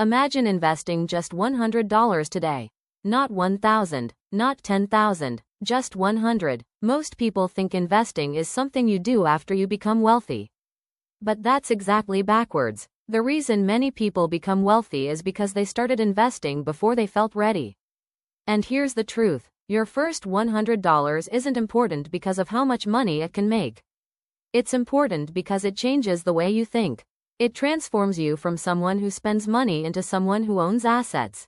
Imagine investing just $100 today. Not 1,000, not 10,000, just 100. Most people think investing is something you do after you become wealthy. But that's exactly backwards. The reason many people become wealthy is because they started investing before they felt ready. And here's the truth. Your first $100 isn't important because of how much money it can make. It's important because it changes the way you think. It transforms you from someone who spends money into someone who owns assets.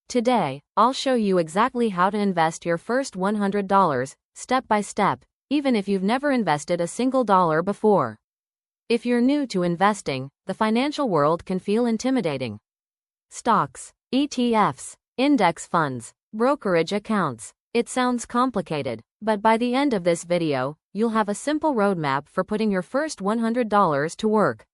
Today, I'll show you exactly how to invest your first $100, step by step, even if you've never invested a single dollar before. If you're new to investing, the financial world can feel intimidating. Stocks, ETFs, index funds, brokerage accounts. It sounds complicated, but by the end of this video, you'll have a simple roadmap for putting your first $100 to work.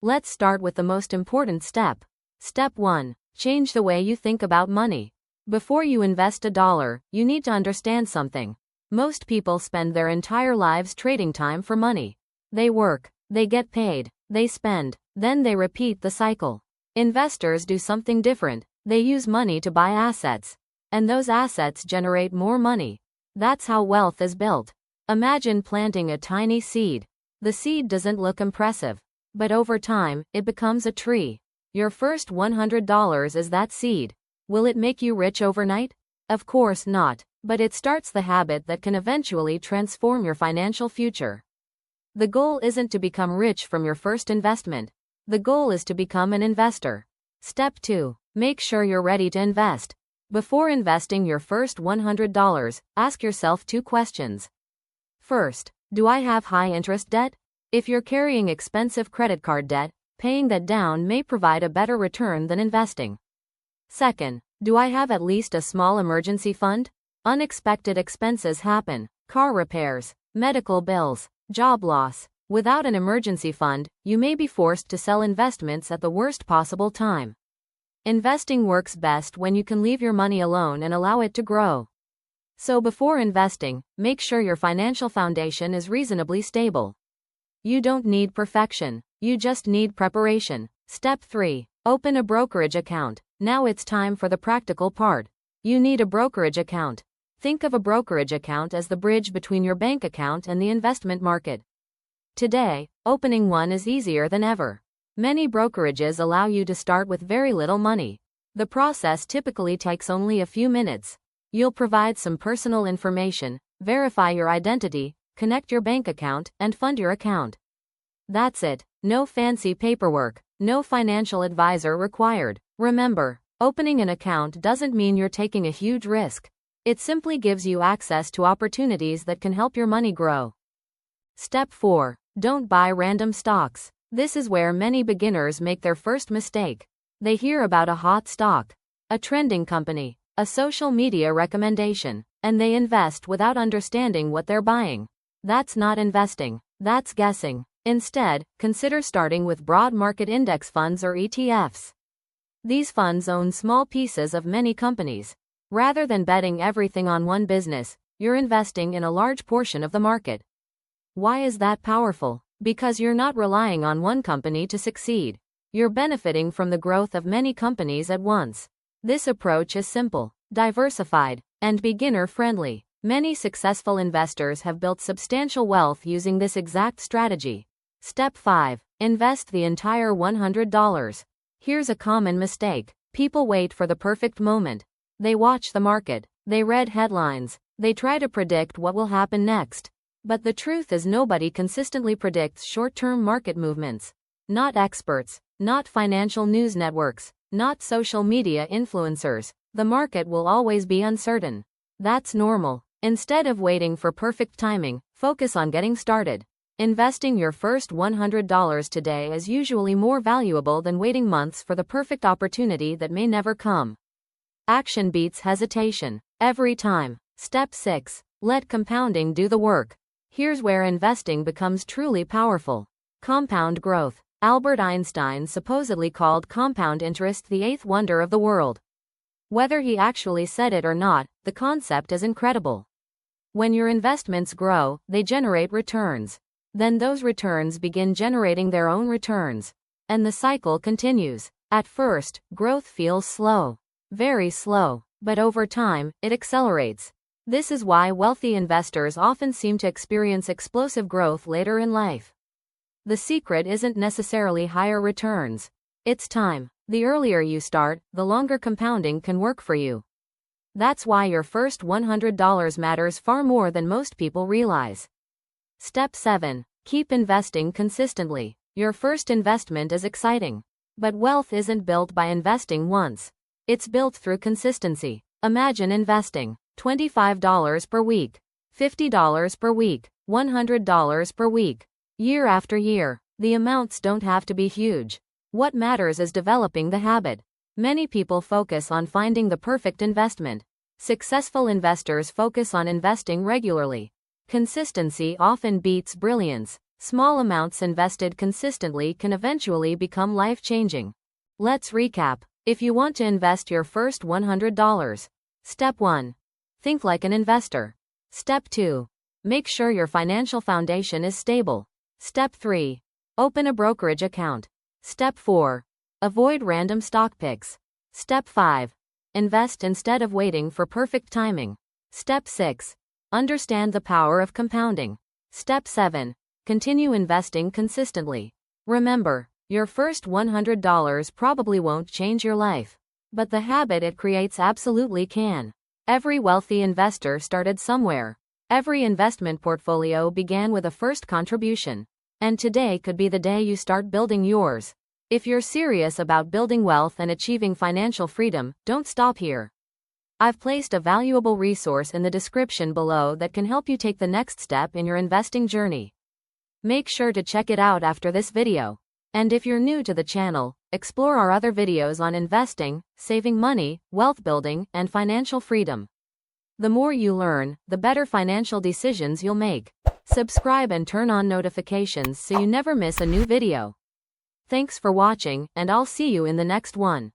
Let's start with the most important step. Step 1. Change the way you think about money. Before you invest a dollar, you need to understand something. Most people spend their entire lives trading time for money. They work, they get paid, they spend, then they repeat the cycle. Investors do something different. They use money to buy assets. And those assets generate more money. That's how wealth is built. Imagine planting a tiny seed. The seed doesn't look impressive. But over time, it becomes a tree. Your first $100 is that seed. Will it make you rich overnight? Of course not, but it starts the habit that can eventually transform your financial future. The goal isn't to become rich from your first investment. The goal is to become an investor. Step 2. Make sure you're ready to invest. Before investing your first $100, ask yourself 2 questions. First, do I have high interest debt? If you're carrying expensive credit card debt, paying that down may provide a better return than investing. Second, do I have at least a small emergency fund? Unexpected expenses happen: car repairs, medical bills, job loss. Without an emergency fund, you may be forced to sell investments at the worst possible time. Investing works best when you can leave your money alone and allow it to grow. So before investing, make sure your financial foundation is reasonably stable. You don't need perfection, you just need preparation. Step 3. Open a brokerage account. Now it's time for the practical part. You need a brokerage account. Think of a brokerage account as the bridge between your bank account and the investment market. Today, opening one is easier than ever. Many brokerages allow you to start with very little money. The process typically takes only a few minutes. You'll provide some personal information, verify your identity, connect your bank account, and fund your account. That's it. No fancy paperwork, no financial advisor required. Remember, opening an account doesn't mean you're taking a huge risk. It simply gives you access to opportunities that can help your money grow. Step 4. Don't buy random stocks. This is where many beginners make their first mistake. They hear about a hot stock, a trending company, a social media recommendation, and they invest without understanding what they're buying. That's not investing, that's guessing. Instead, consider starting with broad market index funds or ETFs. These funds own small pieces of many companies. Rather than betting everything on one business, you're investing in a large portion of the market. Why is that powerful? Because you're not relying on one company to succeed. You're benefiting from the growth of many companies at once. This approach is simple, diversified, and beginner-friendly. Many successful investors have built substantial wealth using this exact strategy. Step 5. Invest the entire $100. Here's a common mistake. People wait for the perfect moment. They watch the market. They read headlines. They try to predict what will happen next. But the truth is nobody consistently predicts short-term market movements. Not experts, not financial news networks, not social media influencers. The market will always be uncertain. That's normal. Instead of waiting for perfect timing, focus on getting started. Investing your first $100 today is usually more valuable than waiting months for the perfect opportunity that may never come. Action beats hesitation every time. Step 6. Let compounding do the work. Here's where investing becomes truly powerful. Compound growth. Albert Einstein supposedly called compound interest the 8th wonder of the world. Whether he actually said it or not, the concept is incredible. When your investments grow, they generate returns. Then those returns begin generating their own returns. And the cycle continues. At first, growth feels slow. Very slow. But over time, it accelerates. This is why wealthy investors often seem to experience explosive growth later in life. The secret isn't necessarily higher returns. It's time. The earlier you start, the longer compounding can work for you. That's why your first $100 matters far more than most people realize. Step 7. Keep investing consistently. Your first investment is exciting. But wealth isn't built by investing once. It's built through consistency. Imagine investing $25 per week, $50 per week, $100 per week, year after year. The amounts don't have to be huge. What matters is developing the habit. Many people focus on finding the perfect investment. Successful investors focus on investing regularly. Consistency often beats brilliance. Small amounts invested consistently can eventually become life-changing. Let's recap. If you want to invest your first $100, Step 1. Think like an investor. Step 2. Make sure your financial foundation is stable. Step 3. Open a brokerage account. Step 4. Avoid random stock picks. Step 5. Invest instead of waiting for perfect timing. Step 6. Understand the power of compounding. Step 7. Continue investing consistently. Remember, your first $100 probably won't change your life. But the habit it creates absolutely can. Every wealthy investor started somewhere. Every investment portfolio began with a first contribution. And today could be the day you start building yours. If you're serious about building wealth and achieving financial freedom, don't stop here. I've placed a valuable resource in the description below that can help you take the next step in your investing journey. Make sure to check it out after this video. And if you're new to the channel, explore our other videos on investing, saving money, wealth building, and financial freedom. The more you learn, the better financial decisions you'll make. Subscribe and turn on notifications so you never miss a new video. Thanks for watching, and I'll see you in the next one.